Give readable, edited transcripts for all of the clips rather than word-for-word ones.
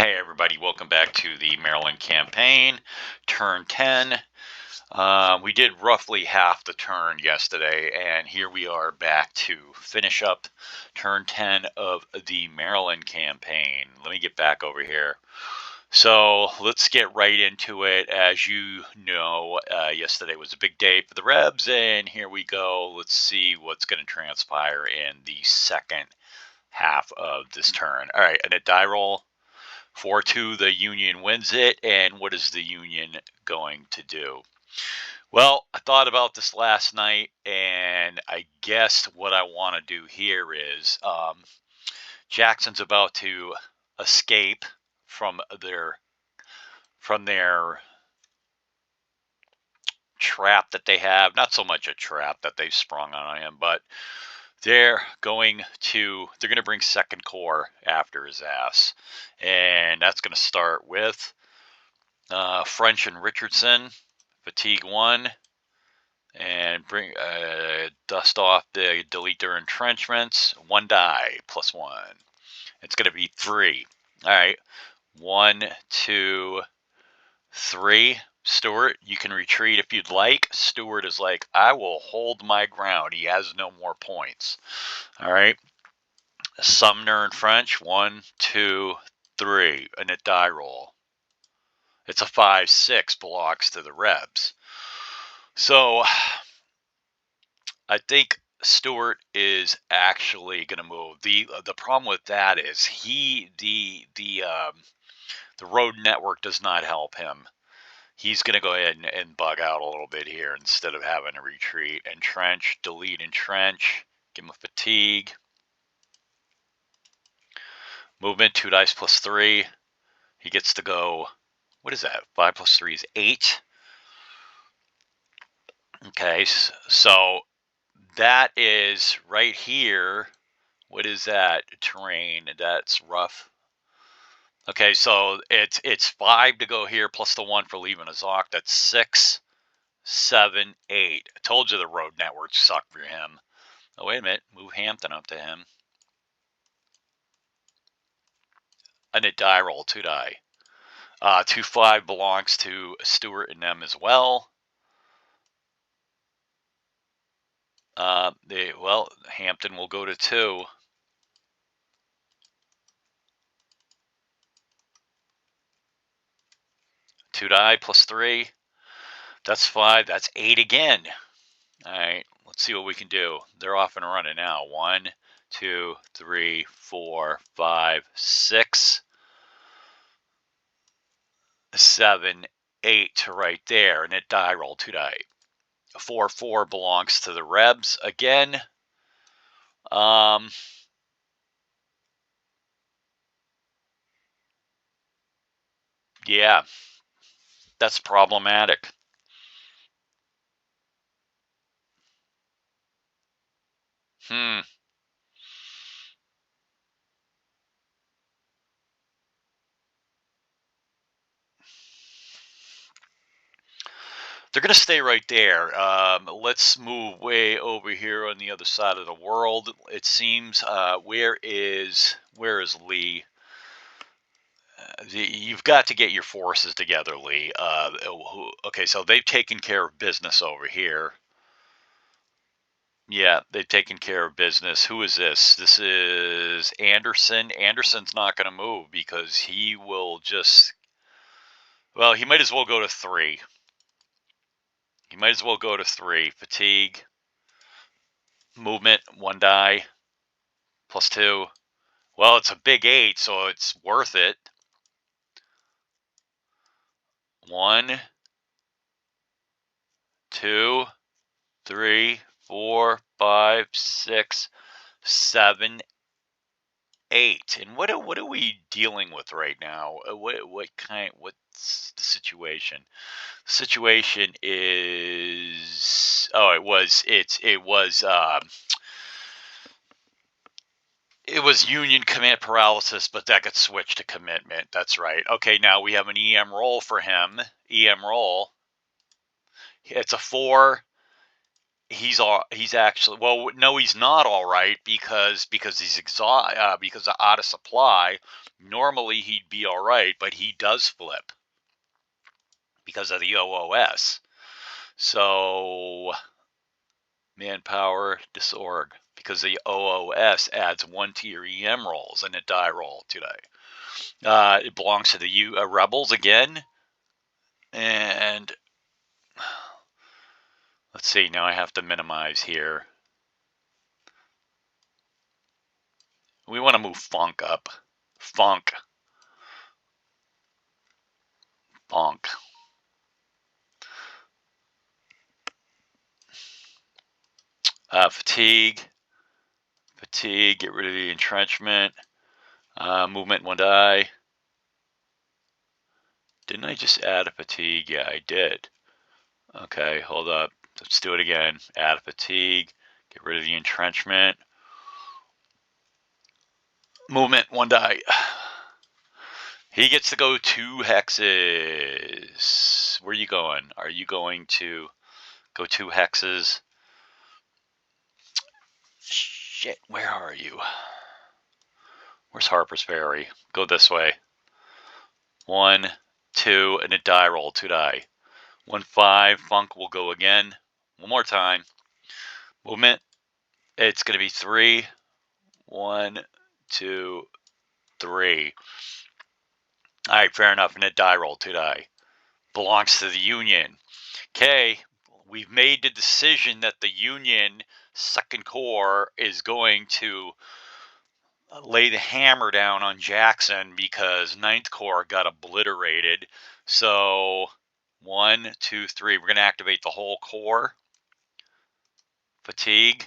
Hey everybody, welcome back to the Maryland campaign, turn 10. We did roughly half the turn yesterday, and here we are back to finish up turn 10 of the Maryland campaign. Let me get back over here. So let's get right into it. As you know, yesterday was a big day for the Rebs, and here we go. Let's see what's going to transpire in the second half of this turn. All right, and a die roll. 4-2, the Union wins it, and what is the Union going to do? Well, I thought about this last night, and I guess what I want to do here is Jackson's about to escape from their trap that they have. Not so much a trap that they've sprung on him, but they're going to bring Second Corps after his ass, and that's going to start with French and Richardson, fatigue 1, and bring dust off delete their entrenchments. 1 die plus 1. It's going to be 3. All right, 1, 2, 3. Stewart, you can retreat if you'd like. Stewart is like, I will hold my ground. He has no more points. All right. Sumner and French, 1, 2, 3, and a die roll. It's a 5-6, belongs to the Rebs. So I think Stewart is actually going to move. The problem with that is the road network does not help him. He's going to go ahead and bug out a little bit here instead of having a retreat. Entrench, delete entrench, give him a fatigue. Movement, 2 dice plus 3. He gets to go, what is that? 5 plus 3 is 8. Okay, so that is right here. What is that terrain? That's rough. Okay, so it's 5 to go here plus the 1 for leaving Azok. That's 6, 7, 8. I told you the road network sucked for him. Oh, wait a minute. Move Hampton up to him. And a die roll, 2 die. 2-5 belongs to Stewart and them as well. Hampton will go to 2. Two die plus 3. That's 5. That's 8 again. All right, let's see what we can do. They're off and running now. 1, 2, 3, 4, 5, 6, 7, 8 right there, and it die roll 2 die. 4-4 belongs to the Rebs again. Yeah, that's problematic. They're going to stay right there. Let's move way over here on the other side of the world. It seems. Where is Lee? You've got to get your forces together, Lee. Okay, so they've taken care of business over here. Yeah, they've taken care of business. Who is this? This is Anderson. Anderson's not going to move because he will just... Well, he might as well go to 3. He might as well go to 3. Fatigue. Movement, 1 die. Plus 2. Well, it's a big 8, so it's worth it. 1, 2, 3, 4, 5, 6, 7, 8. And what are we dealing with right now? What's the situation? The situation is it was Union command paralysis, but that got switched to commitment. That's right. Okay, now we have an EM roll for him. EM roll. It's a 4. he's actually, well, no, he's not all right because because out of supply. Normally he'd be all right, but he does flip because of the OOS. So manpower disorg because the OOS adds 1 to your EM rolls and a die roll today. It belongs to the Rebels again, and let's see. Now I have to minimize here. We want to move Funk up. Funk. Fatigue. Get rid of the entrenchment. Movement 1 die. Didn't I just add a fatigue? Yeah, I did. Okay, hold up. Let's do it again. Add fatigue. Get rid of the entrenchment. Movement 1 die. He gets to go 2 hexes. Where are you going? Are you going to go 2 hexes? Shit, where are you? Where's Harper's Ferry? Go this way. 1, 2, and a die roll. 2 die. 1, 5. Funk will go again. One more time. Movement. It's going to be 3. 1, 2, 3. All right, fair enough. And a die roll. 2 die. Belongs to the Union. Okay, we've made the decision that the Union Second Corps is going to lay the hammer down on Jackson because Ninth Corps got obliterated. So 1, 2, 3. We're going to activate the whole corps. Fatigue.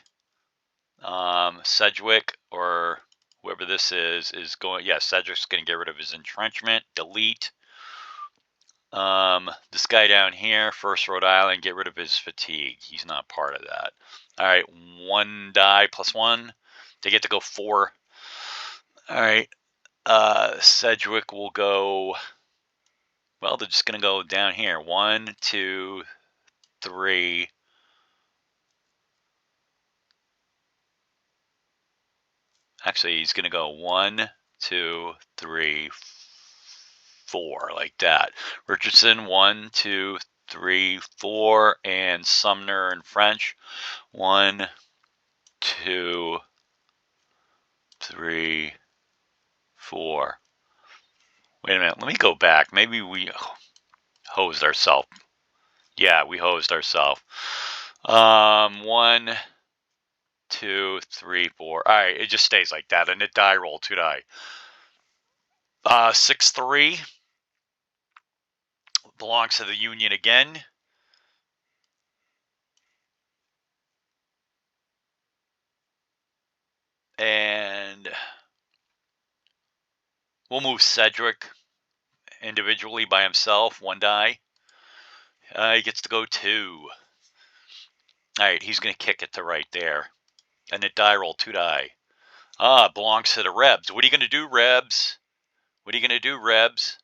Sedgwick or whoever this is going. Yeah, Sedgwick's going to get rid of his entrenchment. Delete. This guy down here, First Rhode Island, get rid of his fatigue. He's not part of that. All right, 1 die plus 1. They get to go 4. All right. Sedgwick will go. Well, they're just going to go down here. 1, 2, 3. Actually, he's going to go 1, 2, 3, 4, like that. Richardson, 1, 2, 3, 4, and Sumner and French, 1, 2, 3, 4. Wait a minute. Let me go back. Maybe we hosed ourselves. Yeah, we hosed ourselves. 1, 2, 3, 4. All right, it just stays like that, and it die roll 2 die. 6, 3 belongs to the Union again. And we'll move Sedgwick individually by himself, 1 die. He gets to go 2. All right, he's going to kick it to right there. And it die roll 2 die. Belongs to the Rebs. What are you going to do, Rebs? What are you going to do, Rebs?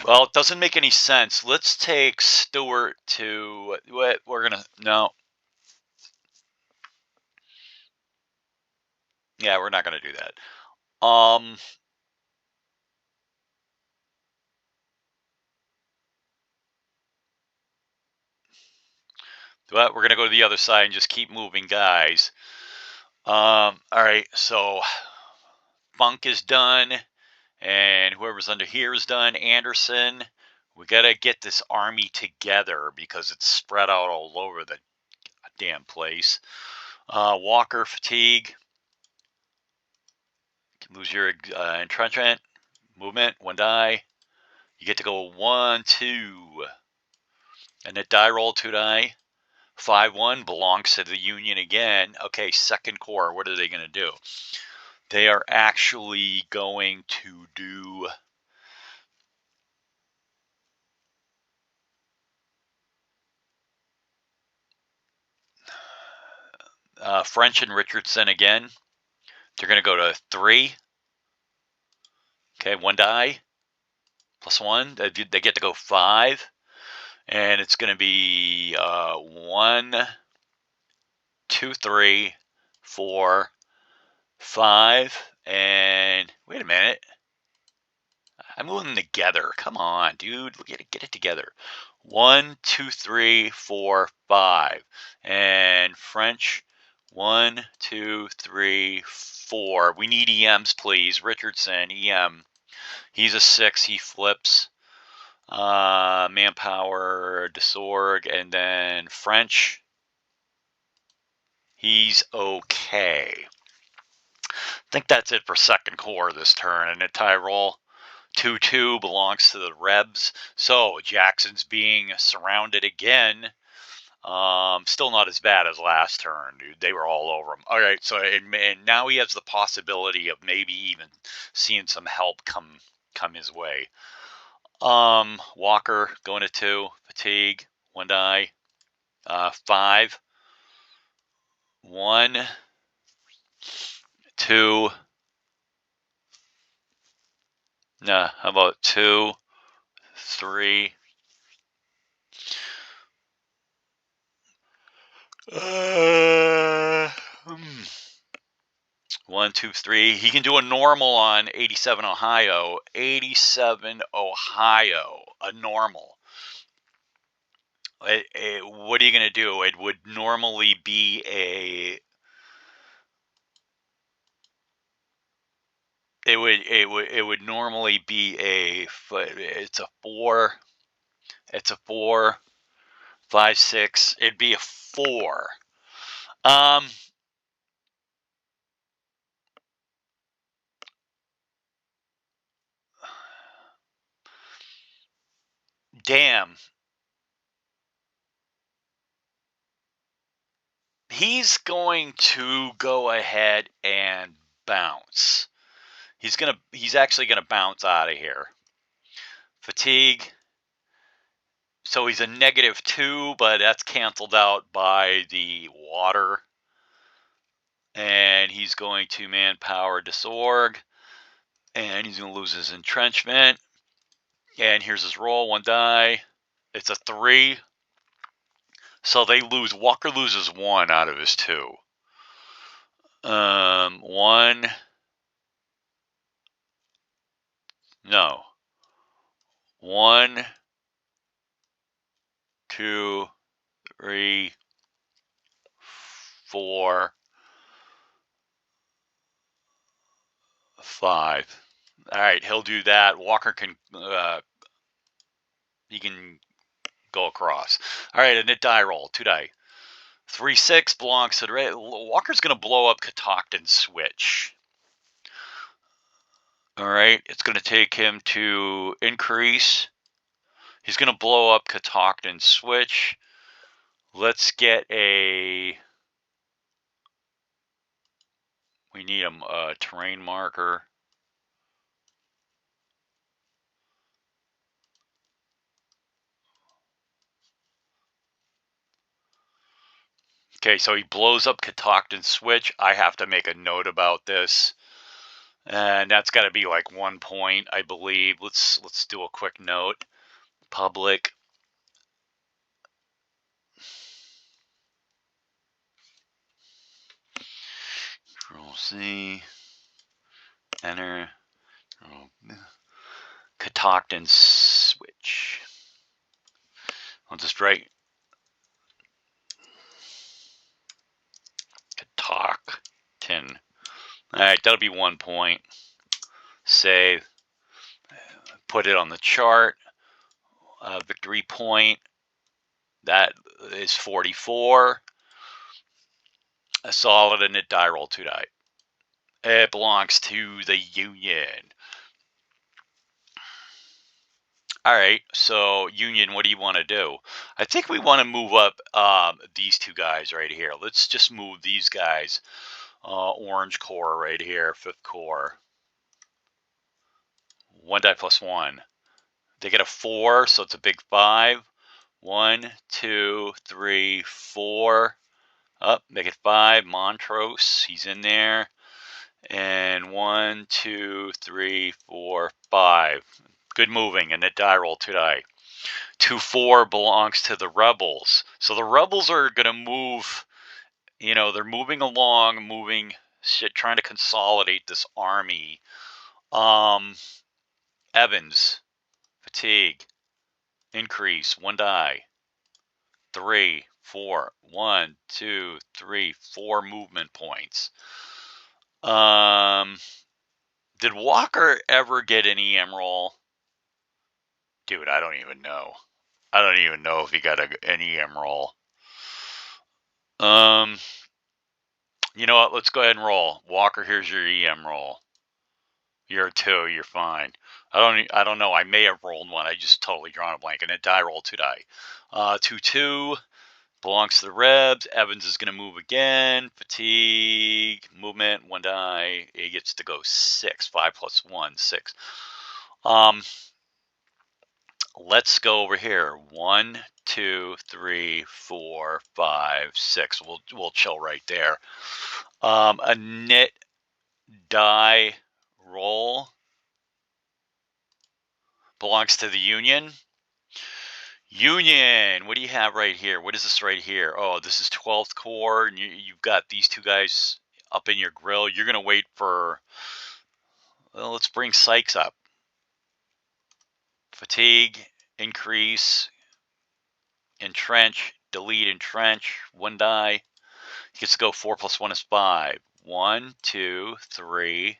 Well, it doesn't make any sense. Let's take Stewart to what we're going to. No. Yeah, we're not going to do that. But we're going to go to the other side and just keep moving guys. All right, so Funk is done, and whoever's under here is done. Anderson, we got to get this army together because it's spread out all over the damn place. Walker, fatigue. Lose your entrenchment. Movement, 1 die. You get to go 1, 2. And a die roll 2 die. 5, 1 belongs to the Union again. Okay, Second Corps, what are they going to do? They are actually going to do. French and Richardson again. They're going to go to 3. Okay, 1 die. Plus 1. They get to go 5. And it's going to be 1, 2, 3, 4, 5. And wait a minute. I'm moving them together. Come on, dude. Get it together. 1, 2, 3, 4, 5. And French. 1, 2, 3, 4. We need EMs, please. Richardson, EM. He's a 6. He flips. Manpower, Desorg, and then French. He's okay. I think that's it for second corps this turn. And a tie roll. 2-2 belongs to the Rebs. So Jackson's being surrounded again. Still not as bad as last turn, dude. They were all over him. All right, so and now he has the possibility of maybe even seeing some help come his way. Walker going to 2, fatigue, 1 die, 5, 1, 2. Nah, how about 2, 3. 1, 2, 3. He can do a normal on 87 Ohio. 87 Ohio, a normal. What are you going to do? It would normally be a. It would normally be a. It's a 4. It's a 4, 5, 6. It'd be a 4. Damn. He's going to go ahead and bounce. He's actually gonna bounce out of here. Fatigue. So he's a -2, but that's canceled out by the water. And he's going to manpower Desorg. And he's going to lose his entrenchment. And here's his roll, 1 die. It's a 3. So they lose. Walker loses 1 out of his 2. 1. No. 1, 2, 3, 4, 5. All right, he'll do that. Walker can he can go across. All right, and a die roll, 2 die. 3, 6 belongs to the red. Walker's going to blow up Catoctin switch. All right, it's going to take him to increase. He's going to blow up Catoctin switch. Let's get a. We need a terrain marker. Okay, so he blows up Catoctin switch. I have to make a note about this. And that's got to be like 1 point, I believe. Let's do a quick note. Public. Control C. Enter. Catoctin switch. I'll just write Catoctin. All right, that'll be 1 point. Save. Put it on the chart. Victory point. That is 44. A solid and a die roll, 2 die. It belongs to the Union. All right, so Union, what do you want to do? I think we want to move up these 2 guys right here. Let's just move these guys. Orange Corps right here, 5th Corps. 1 die plus 1. They get a 4, so it's a big 5. 1, 2, 3, 4. Up, make it 5. Montrose, he's in there. And 1, 2, 3, 4, 5. Good moving, and a die roll today. 2-4 belongs to the rebels. So the rebels are going to move, they're moving along, trying to consolidate this army. Evans, fatigue, increase, 1 die. 3, 4, 1, 2, 3, 4 movement points. Did Walker ever get an EM roll? Dude, I don't even know. I don't even know if he got an EM roll. You know what? Let's go ahead and roll. Walker, here's your EM roll. You're a 2. You're fine. I don't know. I may have rolled one. I just totally drawn a blank. And a die roll 2 die. 2-2 belongs to the Rebs. Evans is going to move again. Fatigue, movement, 1 die. He gets to go 6. 5 plus 1, 6. Let's go over here. 1, 2, 3, 4, 5, 6. We'll chill right there. A knit die roll belongs to the Union. Union, what do you have right here? What is this right here? Oh, this is 12th Corps, and you've got these 2 guys up in your grill. You're going to wait for, well, let's bring Sykes up. Fatigue, increase, entrench, delete, entrench, 1 die. He gets to go 4 plus 1 is 5. 1, 2, 3,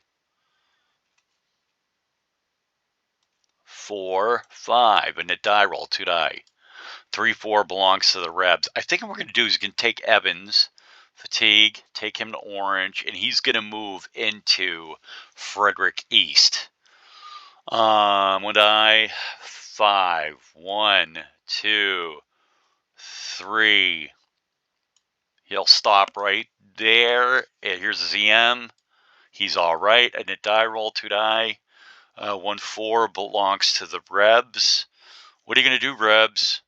4, 5. And a die roll, 2 die. 3, 4 belongs to the Rebs. I think what we're going to do is we can take Evans, fatigue, take him to orange, and he's going to move into Frederick East. 1 die, 5. 1, 2, 3. He'll stop right there. And here's his EM. He's all right. And a die roll, 2 die. 1, 4 belongs to the Rebs. What are you going to do, Rebs?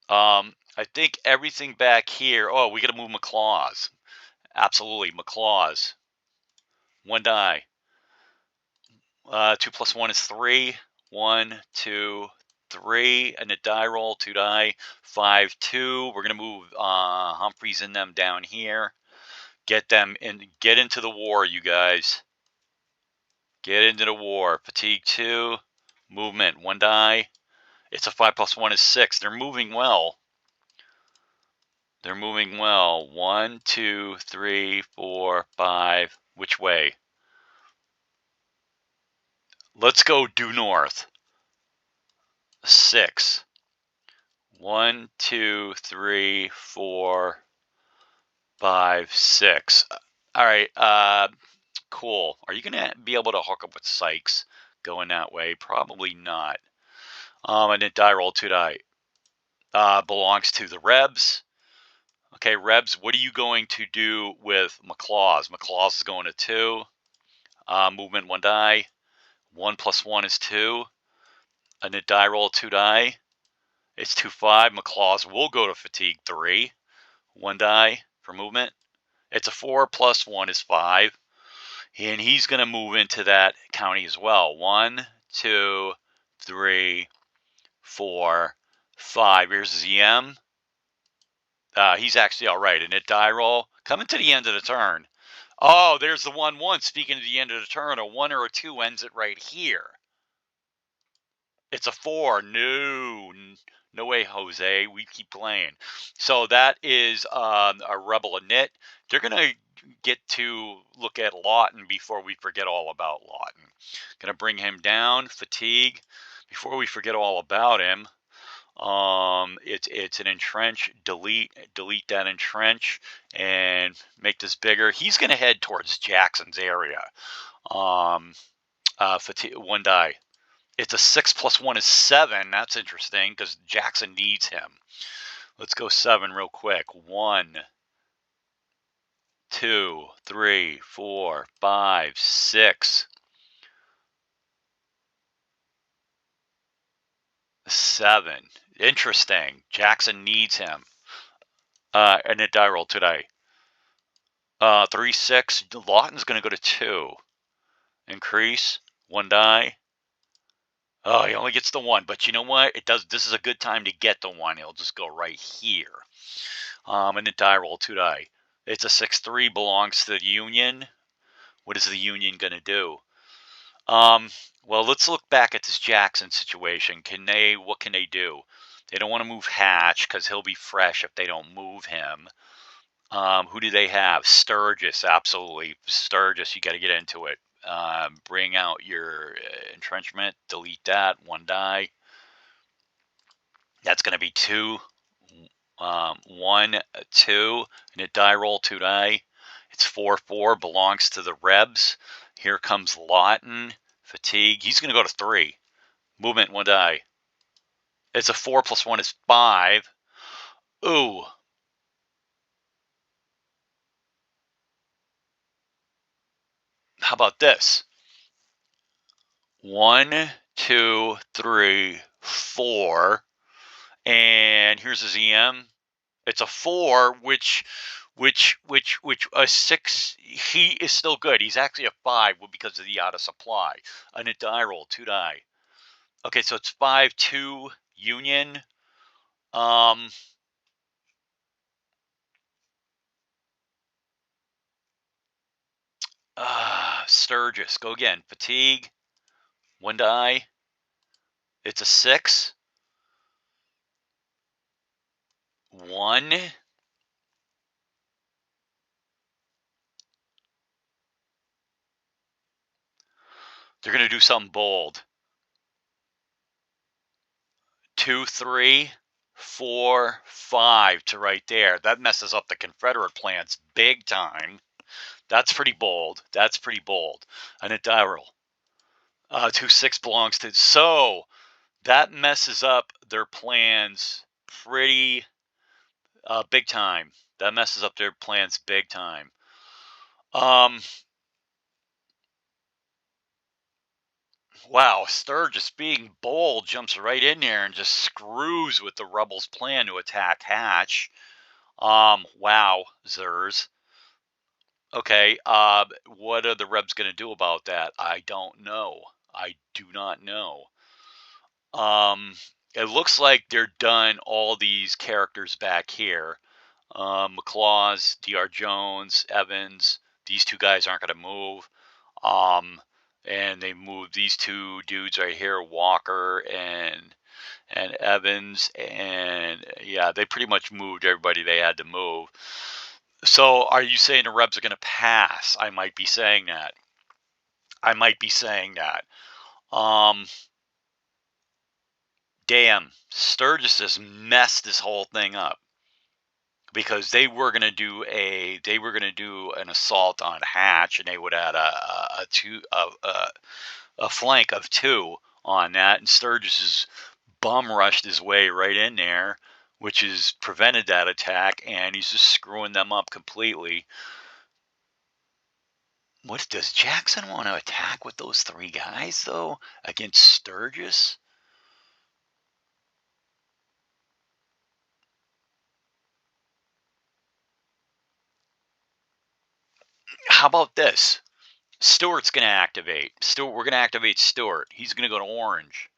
I think everything back here. Oh, we got to move McClaws. Absolutely, McClaws. 1 die. 2 plus 1 is 3. 1, 2, 3. And a die roll, 2 die. 5, 2. We're going to move Humphreys and them down here. Get them in. Get into the war, you guys. Get into the war. Fatigue 2. Movement 1 die. It's a 5 plus 1 is 6. They're moving well. They're moving well. 1, 2, 3, 4, 5. Which way? Let's go due north. 6. 1, 2, 3, 4, 5, 6. All right. Cool. Are you gonna be able to hook up with Sykes going that way? Probably not. And then die roll 2 die. Belongs to the Rebs. Okay, Rebs, what are you going to do with McClaws? McClaws is going to 2. Movement 1 die. 1 plus 1 is 2. And a die roll 2 die. It's 2, 5. McClaws will go to fatigue 3. 1 die for movement. It's a 4 plus 1 is 5. And he's going to move into that county as well. 1, 2, 3, 4, 5. Here's his EM. He's actually all right. And a die roll. Coming to the end of the turn. Oh, there's the 1-1. Speaking of the end of the turn, a 1 or a 2 ends it right here. It's a 4. No way, Jose. We keep playing. So that is a Rebel a knit. They're going to get to look at Lawton before we forget all about Lawton. Going to bring him down. Fatigue. Before we forget all about him, it's an entrench. Delete that entrench and make this bigger. He's going to head towards Jackson's area. Fatigue, 1 die. It's a 6 plus 1 is 7. That's interesting because Jackson needs him. Let's go 7 real quick. 1, 2, 3, 4, 5, 6. 7. Interesting. Jackson needs him. And a die roll today. 3, 6. Lawton's going to go to 2. Increase. 1 die. Oh, he only gets the 1. But you know what? It does. This is a good time to get the 1. He'll just go right here. And a die roll 2 die. It's a 6-3. Belongs to the Union. What is the Union going to do? Well, let's look back at this Jackson situation. What can they do? They don't want to move Hatch because he'll be fresh if they don't move him. Who do they have? Sturgis, absolutely. Sturgis, you got to get into it. Bring out your entrenchment. Delete that. 1 die. That's going to be 2. 1, 2. And a die roll 2 die. It's 4-4. Belongs to the Rebs. Here comes Lawton. Fatigue. He's going to go to 3. Movement 1 die. It's a 4 + 1 is 5. Ooh. How about this? 1, 2, 3, 4. And here's his EM. It's a 4, which a 6. He is still good. He's actually a 5 because of the out of supply. And a die roll 2 die. Okay, so it's 5-2 Union. Sturgis. Go again. Fatigue. 1 die. It's a 6. 1. They're going to do something bold. 2, 3, 4, 5 to right there. That messes up the Confederate plans big time. That's pretty bold. That's pretty bold. And a die roll. 2, 6 belongs to. So that messes up their plans pretty big time. That messes up their plans big time. Wow, Sturgis being bold jumps right in there and just screws with the rebels' plan to attack Hatch. Wow, Zers. Okay, what are the Rebs going to do about that? I don't know. I do not know. It looks like they're done all these characters back here. McLaws, D.R. Jones, Evans. These 2 guys aren't going to move. And they moved these 2 dudes right here, Walker and Evans, and yeah, they pretty much moved everybody they had to move. So are you saying the Rebs are going to pass? I might be saying that. Damn, Sturgis has messed this whole thing up because they were going to do an assault on Hatch, and they would add a flank of 2 on that, and Sturgis has bum rushed his way right in there, which has prevented that attack, and he's just screwing them up completely. What does Jackson want to attack with those 3 guys though against Sturgis? How about this? Stewart's going to activate. We're going to activate Stewart. He's going to go to orange.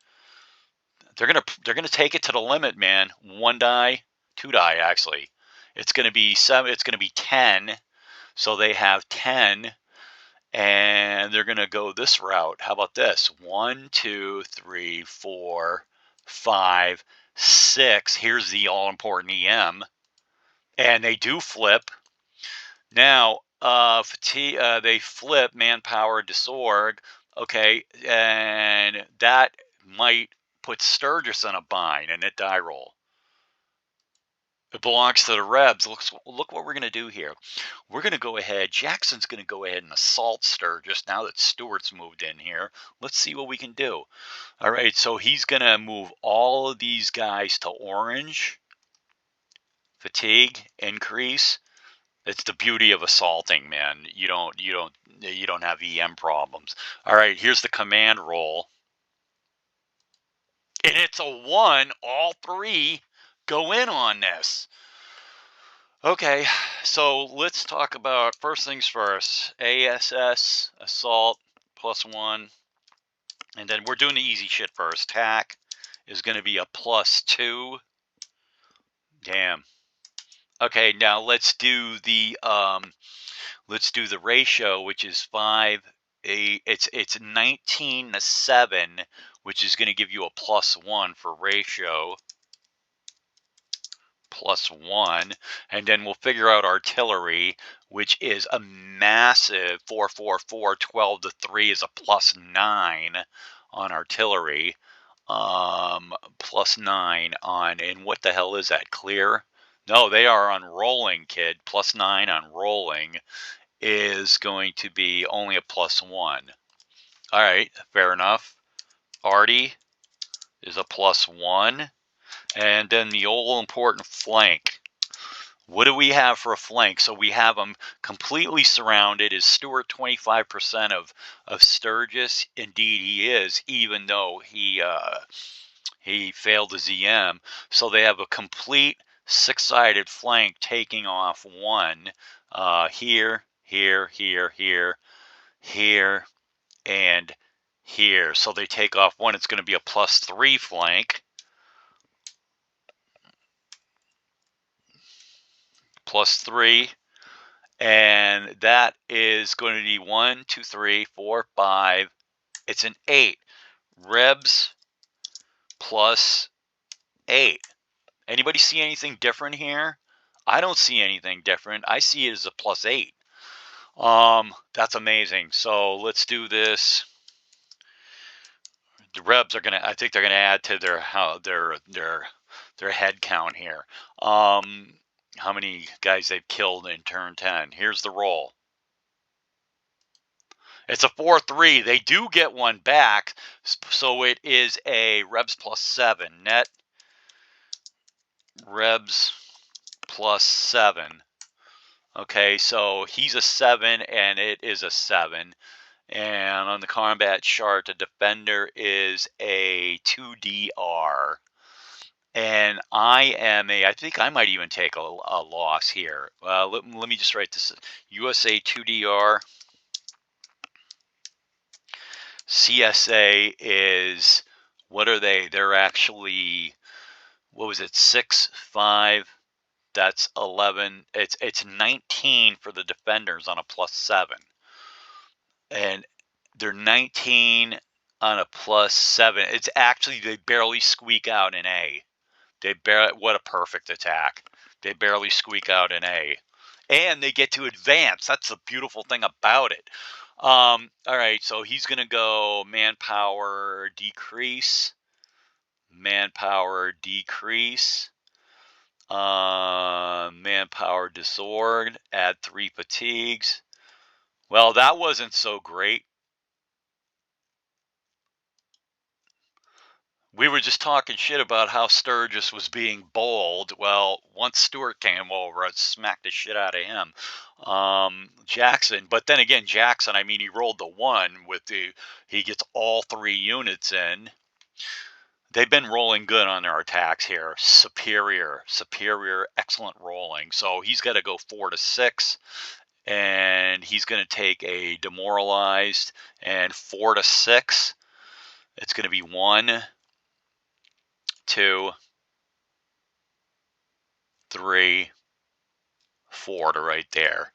They're going to take it to the limit, man. 1 die, 2 die actually. It's going to be 7. It's going to be 10. So they have 10, and they're going to go this route. How about this? 1, 2, 3, 4, 5, 6. Here's the all-important EM, and they do flip. Now, fatigue. They flip manpower disorg. Okay, and that might put Sturgis in a bind and a die roll. It belongs to the Rebs. Look what we're going to do here. We're going to go ahead. Jackson's going to go ahead and assault Sturgis now that Stewart's moved in here. Let's see what we can do. All right, so he's going to move all of these guys to orange. Fatigue increase. It's the beauty of assaulting, man. You don't have EM problems. All right, here's the command roll. And it's a 1. All 3 go in on this. Okay, so let's talk about first things first. ASS, assault, +1. And then we're doing the easy shit first. TAC is going to be a +2. Damn. Okay, now let's do the ratio, which is 5. It's 19 to 7, which is going to give you a +1 for ratio. +1, and then we'll figure out artillery, which is a massive 444. 12 to 3 is a +9 on artillery. +9 on, and what the hell is that? Clear? No, they are on rolling, kid. +9 on rolling is going to be only a +1. All right, fair enough. Arty is a +1. And then the all important flank. What do we have for a flank? So we have them completely surrounded. Is Stewart 25% of Sturgis? Indeed, he is, even though he failed the ZM. So they have a complete 6-sided flank taking off 1 here, here, here, here, here, and here. So they take off 1. It's going to be a +3 flank. +3, and that is going to be 1, 2, 3, 4, 5. It's an 8. Rebs +8. Anybody see anything different here? I don't see anything different. I see it as a +8. That's amazing. So let's do this. The Rebs are gonna. I think they're gonna add to their head count here. How many guys they've killed in turn 10? Here's the roll. It's a 4-3. They do get 1 back, so it is a Rebs +7. Net Rebs +7. Okay, so he's a 7 and it is a 7. And on the combat chart, the defender is a 2DR. And I think I might even take a loss here. Let me just write this. USA 2DR. CSA is, what are they? They're actually, what was it? 6, 5. That's 11. It's 19 for the defenders on a +7. And they're 19 on a +7. It's actually, they barely squeak out an A. What a perfect attack. They barely squeak out an A. And they get to advance. That's the beautiful thing about it. All right, so he's going to go manpower decrease. Manpower decrease. Manpower disorg. Add 3 fatigues. Well, that wasn't so great. We were just talking shit about how Sturgis was being bold. Well, once Stewart came over, I smacked the shit out of him. Jackson, but then again, Jackson, I mean, he rolled the 1 with he gets all 3 units in. They've been rolling good on their attacks here. Superior, excellent rolling. So he's got to go 4 to 6, and he's going to take a demoralized, and 4 to 6. It's going to be 1, 2, 3, 4 to right there.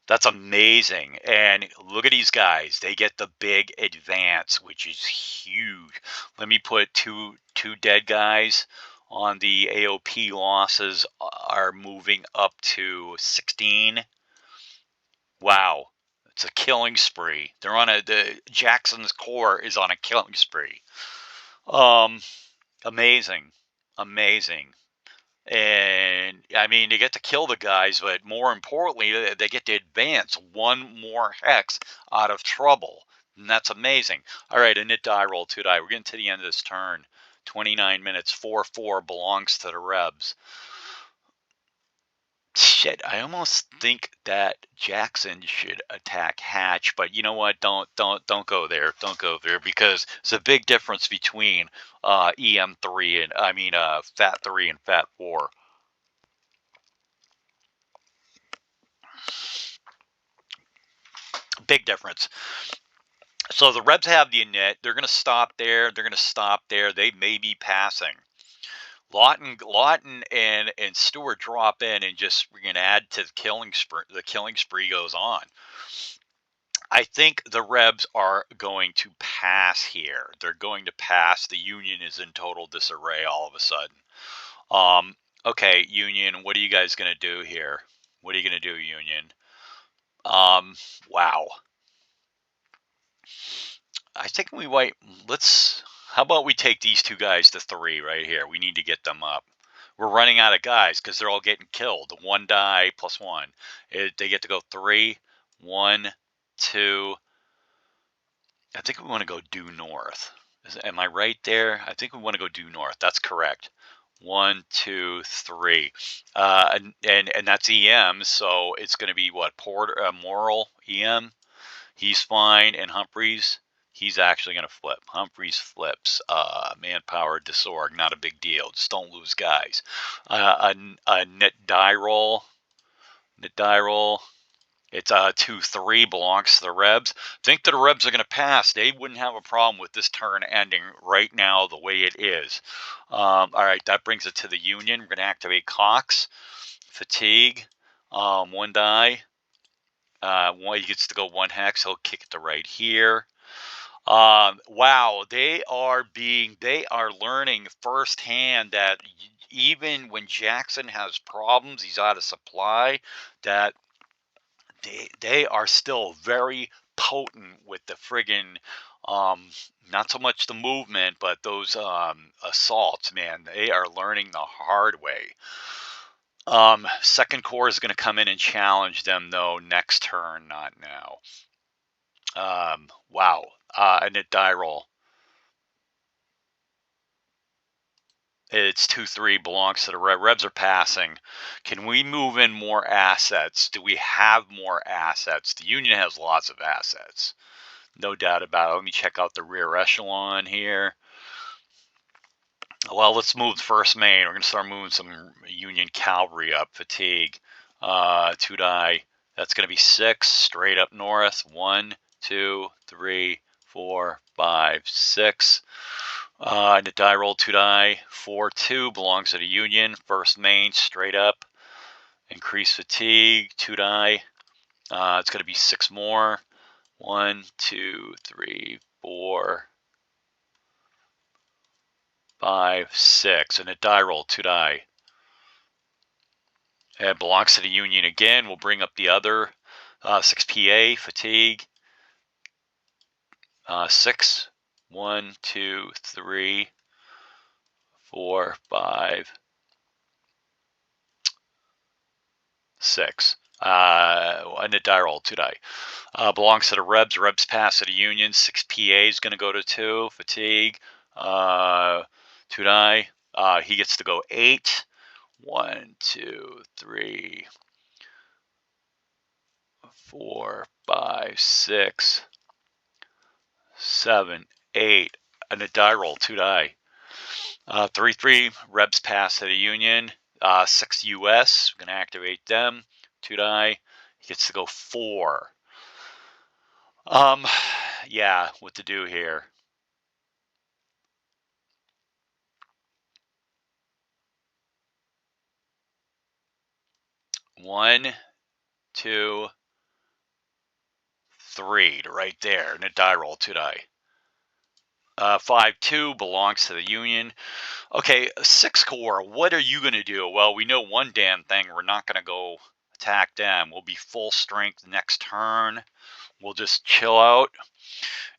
That's amazing. And look at these guys. They get the big advance, which is huge. Let me put two dead guys on the AOP. Losses are moving up to 16. Wow. It's a killing spree. They're on the Jackson's Corps is on a killing spree. Amazing. Amazing. And I mean, they get to kill the guys, but more importantly, they get to advance 1 more hex out of trouble. And that's amazing. All right, a nit die roll 2 die. We're getting to the end of this turn. 29 minutes, 4-4 belongs to the Rebs. Shit, I almost think that Jackson should attack Hatch, but you know what? Don't go there. Don't go there because there's a big difference between EM3 and Fat 3 and Fat 4. Big difference. So the Rebs have the init. They're going to stop there. They're going to stop there. They may be passing. Lawton and Stewart drop in and just we're going to add to the killing spree. The killing spree goes on. I think the Rebs are going to pass here. They're going to pass. The Union is in total disarray all of a sudden. Okay, Union, what are you guys going to do here? What are you going to do, Union? Wow. I think we might. Let's. How about we take these two guys to 3 right here? We need to get them up. We're running out of guys because they're all getting killed. 1 die plus 1. They get to go 3, 1, 2. I think we want to go due north. Am I right there? I think we want to go due north. That's correct. 1, 2, 3, and that's EM. So it's going to be what Porter, Morrill, EM. He's fine, and Humphreys. He's actually going to flip. Humphreys flips. Manpower disorg, not a big deal. Just don't lose guys. A net die roll. Net die roll. It's 2-3 belongs to the Rebs. Think that the Rebs are going to pass. They wouldn't have a problem with this turn ending right now the way it is. All right, that brings it to the Union. We're going to activate Cox. Fatigue. 1 die. He gets to go 1 hex. He'll kick it to right here. Wow, they are learning firsthand that even when Jackson has problems, he's out of supply, that they are still very potent with the friggin' not so much the movement, but those assaults, man. They are learning the hard way. Second Corps is going to come in and challenge them though next turn, not now. Wow. And a die roll. It's 2-3 belongs to the Rebs are passing. Can we move in more assets? Do we have more assets? The Union has lots of assets. No doubt about it. Let me check out the rear echelon here. Well, let's move the first main. We're going to start moving some Union cavalry up. Fatigue. 2 die. That's going to be 6 straight up north. 1, 2, 3, 4, 5, 6. And the die roll 2 die. 4-2 belongs to the Union. First main straight up. Increase fatigue. 2 die. It's going to be 6 more. 1, 2, 3, 4, 5, 6. And a die roll 2 die. It belongs to the Union again. We'll bring up the other 6 PA. Fatigue. 6. 1, 2, 3, 4, 5, 6. And a die roll 2 die. Belongs to the Rebs. Rebs pass to the Union. 6 PA is going to go to 2. Fatigue. 2 die. He gets to go 8. 1, 2, 3, 4, 5, 6, 7, 8. And a die roll 2 die. 3-3. Rebs pass to the Union. 6 US. We're going to activate them. 2 die. He gets to go 4. Yeah, what to do here? One, 2, 3 to right there, and a die roll 2 die. 5-2 belongs to the Union. Okay, 6 Corps, what are you going to do? Well, we know one damn thing. We're not going to go attack them. We'll be full strength next turn. We'll just chill out.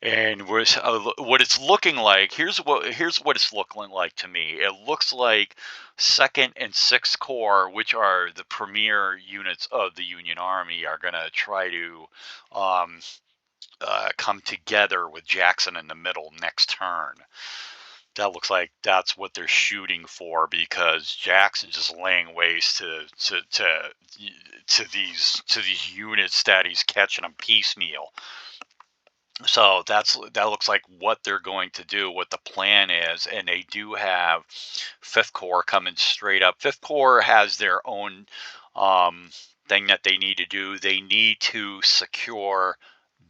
And what it's looking like, here's what it's looking like to me. It looks like 2nd and 6th Corps, which are the premier units of the Union Army, are going to try to come together with Jackson in the middle next turn. That looks like that's what they're shooting for, because Jackson's just laying waste to these units that he's catching them piecemeal. So that looks like what they're going to do, what the plan is, and they do have Fifth Corps coming straight up. Fifth Corps has their own um, thing that they need to do. They need to secure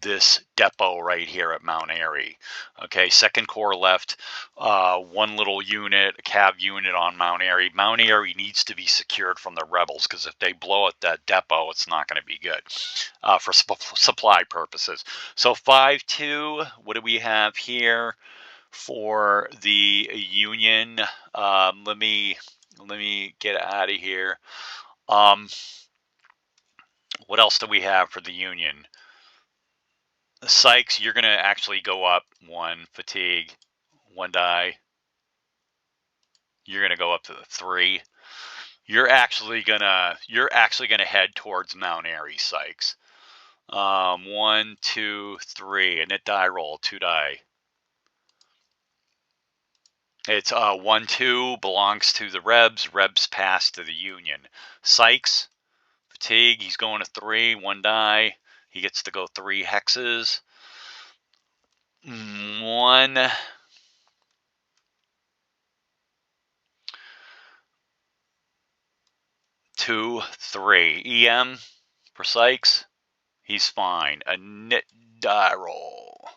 this depot right here at Mount Airy. Okay, Second Corps left one little unit, a cav unit on Mount Airy. Mount Airy needs to be secured from the rebels, because if they blow up that depot, it's not going to be good for supply purposes. So 5-2, what do we have here for the Union? Let me get out of here. What else do we have for the Union? Sykes, you're going to actually go up one fatigue, one die. You're going to go up to the 3. You're actually gonna head towards Mount Airy, Sykes. 1, 2, 3, and it die roll 2 die. It's 1, 2 belongs to the Rebs. Rebs pass to the Union. Sykes, fatigue. He's going to 3, 1 die. He gets to go 3 hexes. 1. 2, 3. EM for Sykes. He's fine. A nit die roll.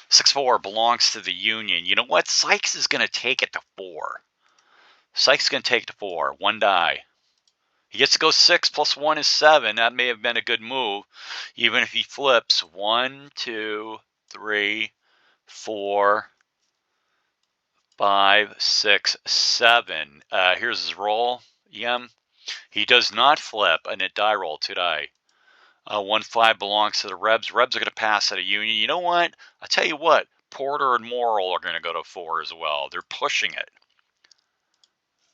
6-4 belongs to the Union. You know what? Sykes is going to take it to 4. Sykes is going to take it to 4. 1 die. He gets to go 6 plus 1 is 7. That may have been a good move. Even if he flips 1, 2, 3, 4, 5, 6, 7. Here's his roll. EM. He does not flip, and it die roll 2 die. 1, 5 belongs to the Rebs. Rebs are going to pass at a Union. You know what? I'll tell you what. Porter and Morrill are going to go to 4 as well. They're pushing it.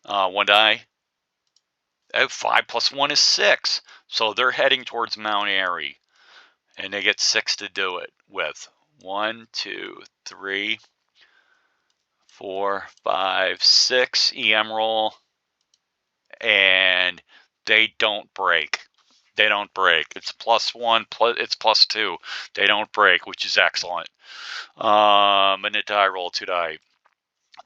1 die. 5 plus 1 is 6. So they're heading towards Mount Airy. And they get 6 to do it with. 1, 2, 3, 4, 5, 6. EM roll. And they don't break. They don't break. It's +1, it's +2. They don't break, which is excellent. And a die roll 2 die.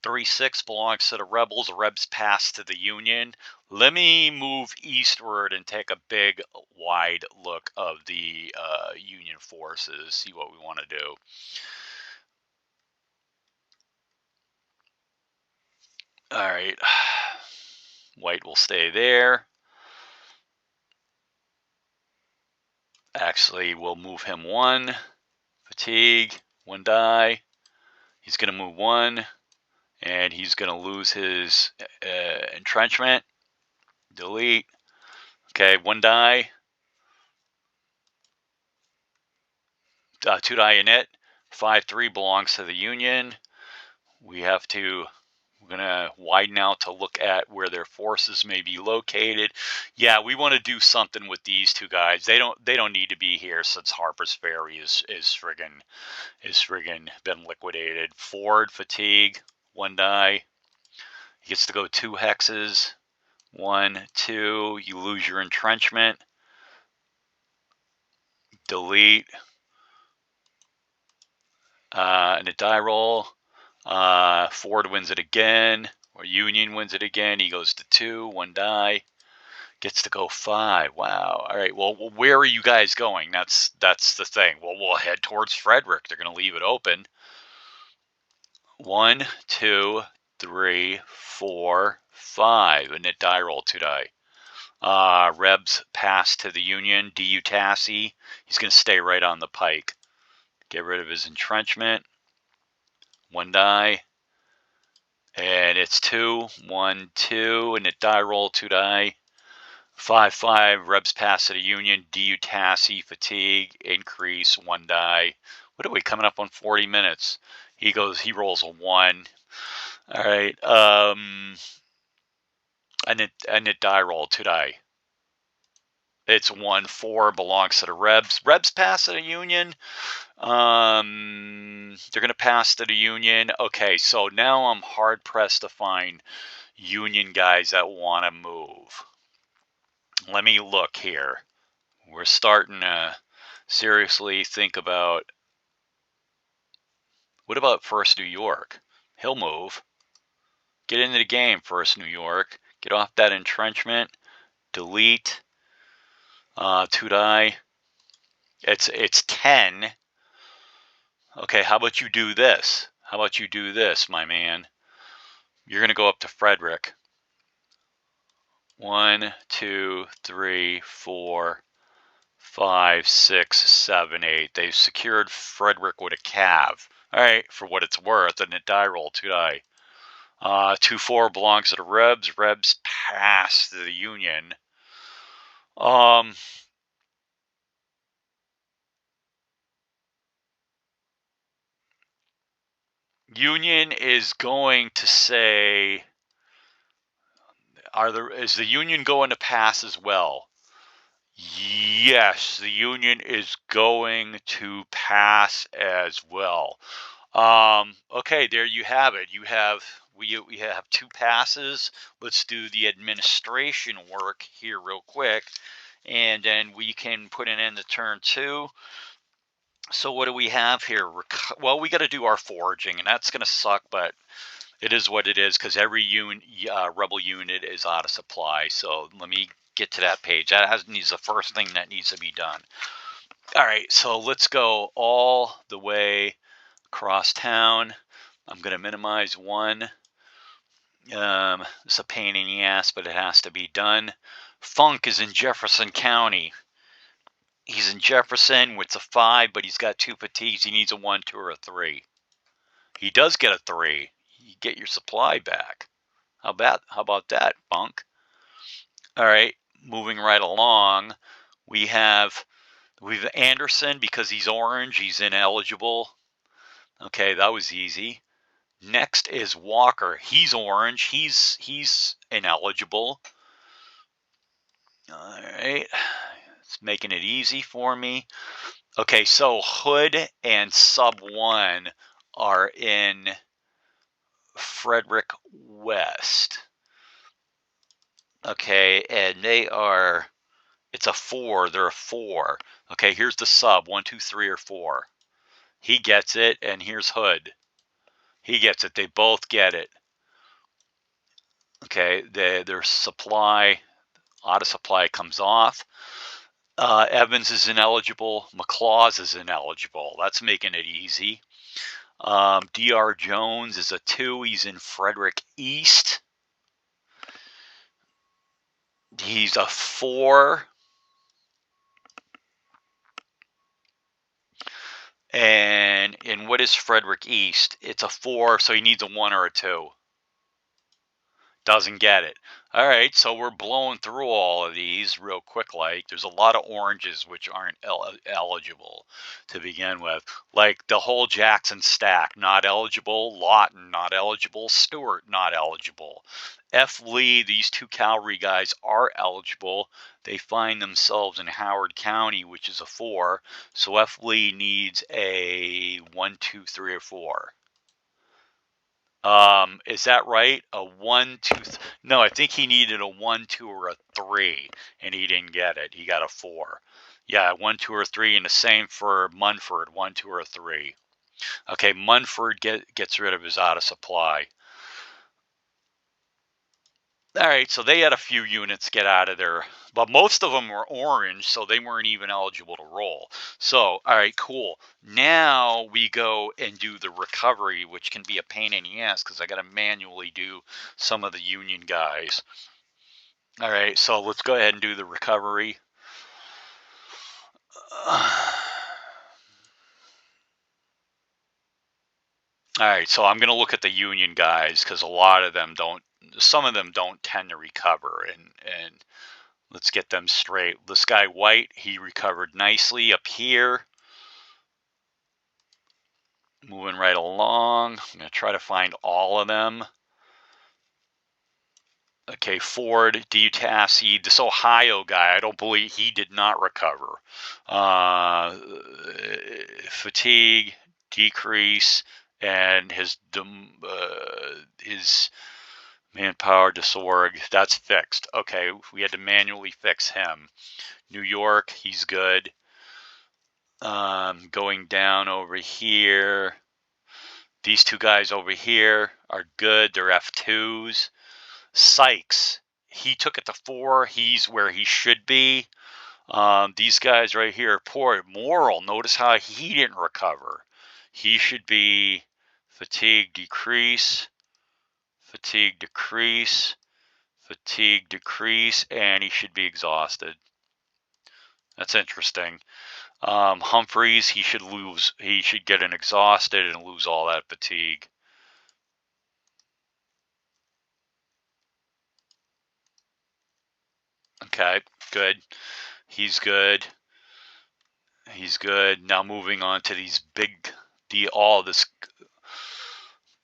3, 6 belongs to the Rebels. The Rebs pass to the Union. Let me move eastward and take a big, wide look of the Union forces, see what we want to do. All right. White will stay there. Actually, we'll move him 1. Fatigue, 1 die. He's going to move 1. And he's going to lose his entrenchment. Delete. Okay, 1 die. 2 die in it. 5-3 belongs to the Union. We're going to widen out to look at where their forces may be located. Yeah, we want to do something with these two guys. They don't need to be here, since Harper's Ferry is friggin' been liquidated. Ford, fatigue, 1 die. He gets to go 2 hexes. 1, 2. You lose your entrenchment. Delete. And a die roll. Ford wins it again, or Union wins it again. He goes to 2, 1 die. Gets to go 5. Wow. All right. Well, where are you guys going? That's the thing. Well, we'll head towards Frederick. They're going to leave it open. 1, 2, 3, 4, 5. And it die roll 2 die. Rebs pass to the Union. DU Tassie. He's going to stay right on the pike. Get rid of his entrenchment. 1 die. And it's 2, 1, 2. And it die roll 2 die. 5, 5. Rebs pass to the Union. DU Tassie. Fatigue. Increase. 1 die. What are we coming up on 40 minutes? He rolls a 1. All right. And it die roll 2 die. It's 1, 4 belongs to the Rebs. Rebs pass to the Union. They're going to pass to the Union. Okay, so now I'm hard pressed to find Union guys that want to move. Let me look here. We're starting to seriously think about, what about First New York? He'll move. Get into the game, First New York. Get off that entrenchment. Delete. Tudai. It's 10. Okay, how about you do this? How about you do this, my man? You're going to go up to Frederick. 1, 2, 3, 4, 5, 6, 7, 8. They've secured Frederick with a cav. All right, for what it's worth, and a die roll, 2 die. 2-4 belongs to the Rebs. Rebs pass to the Union. Union is going to say, is the Union going to pass as well? Yes, the Union is going to pass as well. Okay, there you have it. We have 2 passes. Let's do the administration work here real quick, and then we can put an end to turn 2. So what do we have here? Well, we got to do our foraging, and that's going to suck, but it is what it is, because every rebel unit is out of supply. So let me get to that page. That needs the first thing that needs to be done. All right, so let's go all the way across town. I'm going to minimize 1. It's a pain in the ass, but it has to be done. Funk is in Jefferson County. He's in Jefferson with a 5, but he's got 2 fatigues. He needs a 1, 2, or a 3. He does get a 3. You get your supply back. How about that, Funk? All right, moving right along, we've Anderson, because he's orange, he's ineligible. Okay, that was easy. Next is Walker. He's orange. He's ineligible. All right, it's making it easy for me. Okay, so Hood and Sub 1 are in Frederick West. Okay, and it's a 4. They're a 4. Okay, here's the sub, 1, 2, 3, or 4. He gets it, and here's Hood. He gets it. They both get it. Okay, their supply, out of supply, comes off. Evans is ineligible. McLaws is ineligible. That's making it easy. D.R. Jones is a 2. He's in Frederick East. He's a 4. And in what is Frederick East? It's a 4, so he needs a 1 or a 2. Doesn't get it. All right, so we're blowing through all of these real quick. Like, there's a lot of oranges which aren't eligible to begin with. Like the whole Jackson stack, not eligible. Lawton, not eligible. Stewart, not eligible. F. Lee, these 2 cavalry guys are eligible. They find themselves in Howard County, which is a 4. So F. Lee needs a 1, 2, 3, or 4. Is that right? A 1, 2. No, I think he needed a 1, 2, or a 3, and he didn't get it. He got a 4. Yeah, 1, 2, or 3, and the same for Munford, 1, 2, or 3. Okay, Munford gets rid of his out of supply. All right, so they had a few units get out of there, but most of them were orange, so they weren't even eligible to roll. So, all right, cool. Now we go and do the recovery, which can be a pain in the ass because I got to manually do some of the Union guys. All right, so let's go ahead and do the recovery. All right, so I'm going to look at the Union guys because a lot of them don't. Some of them don't tend to recover, and let's get them straight. This guy White, he recovered nicely up here. Moving right along. I'm going to try to find all of them. Okay, Ford, Diutassi, this Ohio guy, I don't believe he did not recover. Fatigue, decrease, and his manpower disorg, that's fixed. Okay, we had to manually fix him. New York, he's good. Going down over here, these two guys over here are good. They're F2s. Sykes, he took it to 4. He's where he should be. These guys right here, poor Moral. Notice how he didn't recover. He should be fatigue decrease, fatigue decrease, fatigue decrease, and he should be exhausted. That's interesting. Humphreys, he should get an exhausted and lose all that fatigue. Okay, good. He's good. He's good. Now moving on to these all this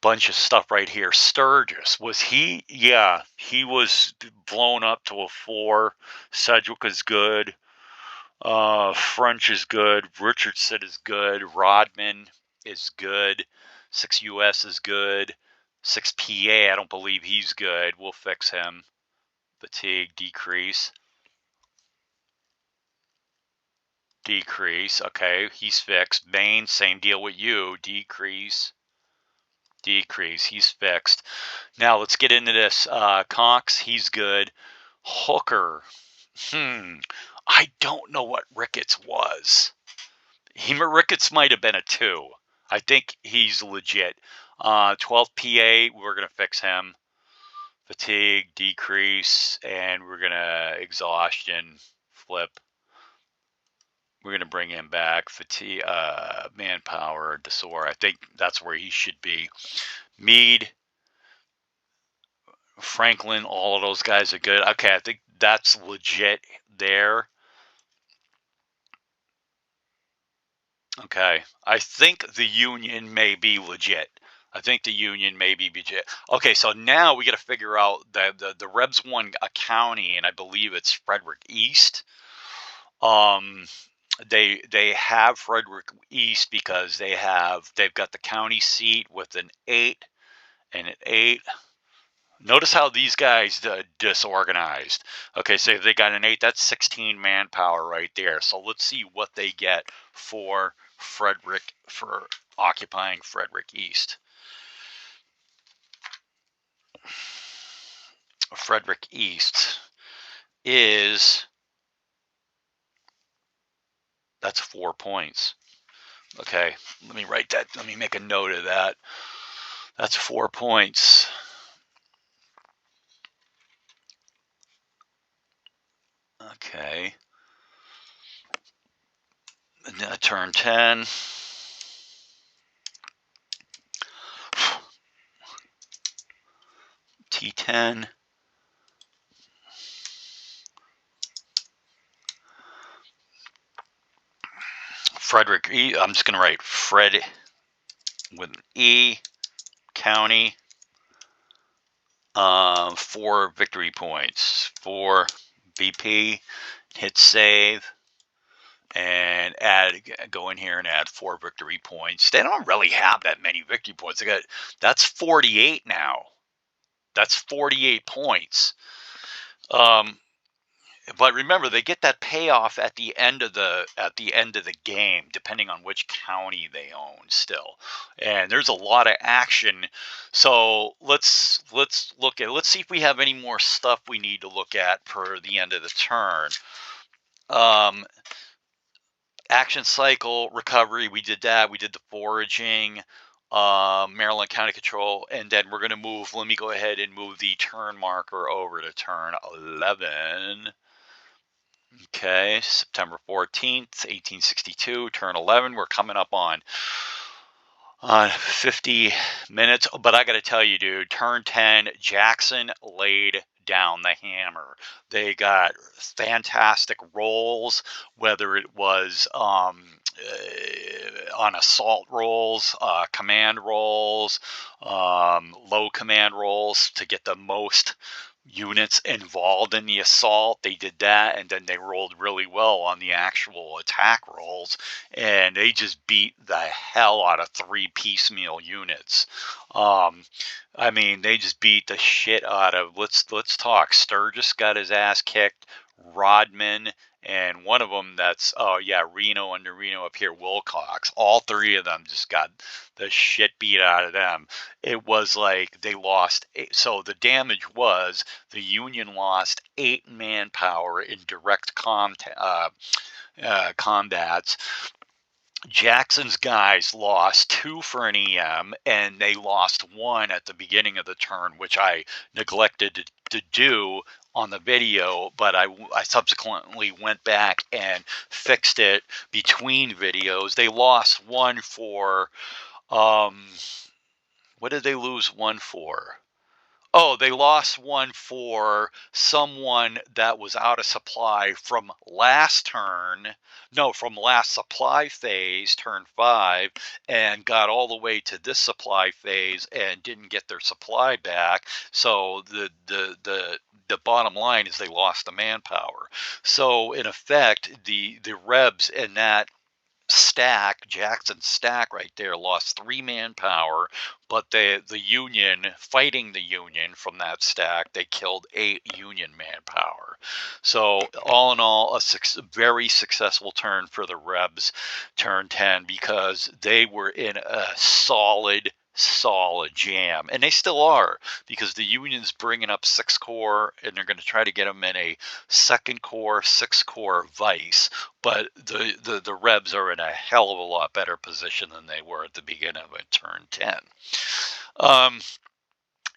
bunch of stuff right here. Sturgis, was he? Yeah, he was blown up to a 4. Sedgwick is good. French is good. Richardson is good. Rodman is good. 6US is good. 6PA, I don't believe he's good. We'll fix him. Fatigue, decrease. Decrease. Okay, he's fixed. Bain, same deal with you. Decrease. Decrease. He's fixed. Now let's get into this. Cox, he's good. Hooker. I don't know what Ricketts was. Ricketts might have been a 2. I think he's legit. 12 PA, we're going to fix him. Fatigue, decrease, and we're going to exhaustion, flip. We're going to bring him back. Fatigue, manpower, disorder. I think that's where he should be. Meade, Franklin, all of those guys are good. Okay, I think that's legit there. Okay, I think the Union may be legit. I think the Union may be legit. Okay, so now we got to figure out the Rebs won a county, and I believe it's Frederick East. They have Frederick East because they've got the county seat with an 8 and an 8. Notice how these guys disorganized. Okay, so they got an 8. That's 16 manpower right there. So let's see what they get for occupying Frederick East. Frederick East that's 4 points. Okay, let me write that. Let me make a note of that. That's 4 points. Okay. Turn 10. T10. Frederick E. I'm just going to write Fred with an E. County. 4 victory points. 4 BP. Hit save. And go in here and add 4 victory points. They don't really have that many victory points. That's 48 now. That's 48 points. But remember, they get that payoff at the end of the game, depending on which county they own still. And there's a lot of action. So let's see if we have any more stuff we need to look at per the end of the turn. Action cycle, recovery, we did that. We did the foraging, Maryland County Control, and then we're going to move. Let me go ahead and move the turn marker over to turn 11. Okay, September 14th, 1862, turn 11. We're coming up on 50 minutes. But I got to tell you, dude, turn 10, Jackson laid down the hammer. They got fantastic rolls, whether it was on assault rolls, command rolls, low command rolls to get the most units involved in the assault. They did that, and then they rolled really well on the actual attack rolls, and they just beat the hell out of three piecemeal units. Um, I mean, they just beat the shit out of. Let's talk. Sturgis got his ass kicked. Rodman. And one of them that's, oh yeah, Reno under Reno up here, Wilcox. All three of them just got the shit beat out of them. It was like they lost. So the damage was the Union lost 8 manpower in direct combats. Jackson's guys lost 2 for an EM, and they lost 1 at the beginning of the turn, which I neglected to do on the video, but I subsequently went back and fixed it between videos. They lost 1 for, what did they lose 1 for? Oh, they lost 1 for someone that was out of supply from last turn. No, from last supply phase, turn 5, and got all the way to this supply phase and didn't get their supply back. So the bottom line is they lost the manpower. So in effect, the Rebs in that stack, Jackson's stack right there, lost 3 manpower, but the Union, fighting the Union from that stack, they killed 8 Union manpower. So all in all, very successful turn for the Rebs, turn 10, because they were in a solid jam, and they still are, because the Union's bringing up 6 Corps, and they're going to try to get them in a 2nd Corps, 6 Corps vice. But the Rebs are in a hell of a lot better position than they were at the beginning of turn 10.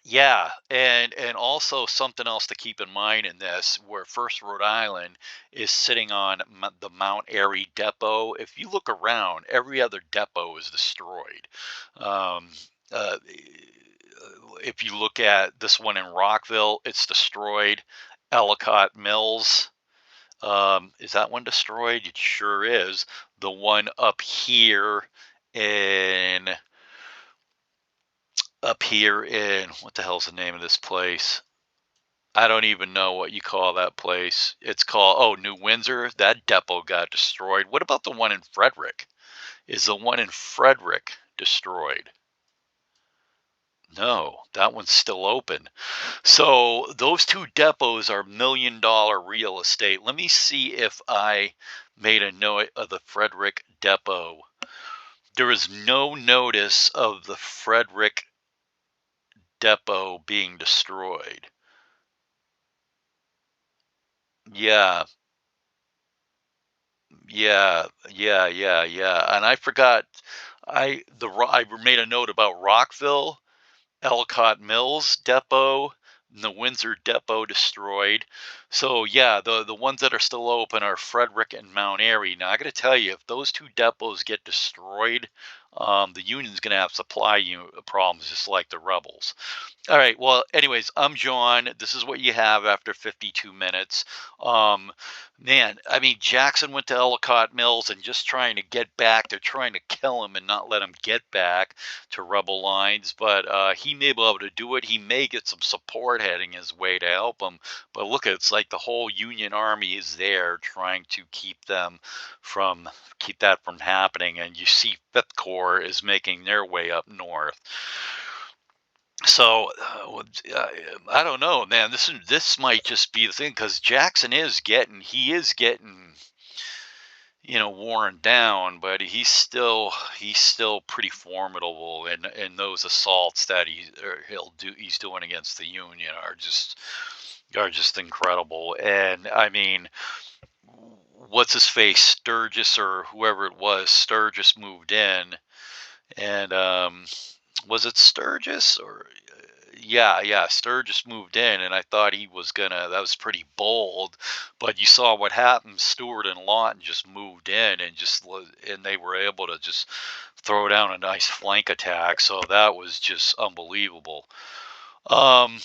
Yeah, and also something else to keep in mind in this, where First Rhode Island is sitting on the Mount Airy Depot. If you look around, every other depot is destroyed. Um, uh, if you look at this one in Rockville, it's destroyed. Ellicott Mills, is that one destroyed? It sure is. The one in up here in what the hell's the name of this place? I don't even know what you call that place. It's called, oh, New Windsor. That depot got destroyed. What about the one in Frederick? Is the one in Frederick destroyed? No, that one's still open. So those 2 depots are $1 million real estate. Let me see if I made a note of the Frederick depot. There is no notice of the Frederick depot being destroyed. Yeah, yeah. And I forgot. I made a note about Rockville. Ellicott Mills depot, and the Windsor depot destroyed. So yeah, the ones that are still open are Frederick and Mount Airy. Now I got to tell you, if those 2 depots get destroyed, the Union's going to have supply problems, just like the rebels. All right. Well, anyways, I'm John. This is what you have after 52 minutes. Um, Man, I mean, Jackson went to Ellicott Mills and just trying to get back. They're trying to kill him and not let him get back to rebel lines, but he may be able to do it. He may get some support heading his way to help him. But look, it's like the whole Union Army is there trying to keep that from happening. And you see, Fifth Corps is making their way up north. So I don't know, man. This might just be the thing, because Jackson he is getting worn down, but he's still pretty formidable, and those assaults that he's doing against the Union are just incredible. And I mean, what's his face, Sturgis, or whoever it was, Sturgis moved in, and was it Sturgis, or yeah, Sturgis moved in, and I thought he was gonna. That was pretty bold, but you saw what happened. Stewart and Lawton just moved in, and they were able to just throw down a nice flank attack. So that was just unbelievable. Um,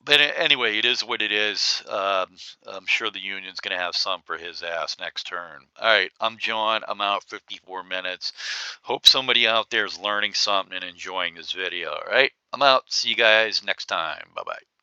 but anyway, it is what it is. I'm sure the Union's going to have some for his ass next turn. All right, I'm John. I'm out 54 minutes. Hope somebody out there is learning something and enjoying this video. All right, I'm out. See you guys next time. Bye-bye.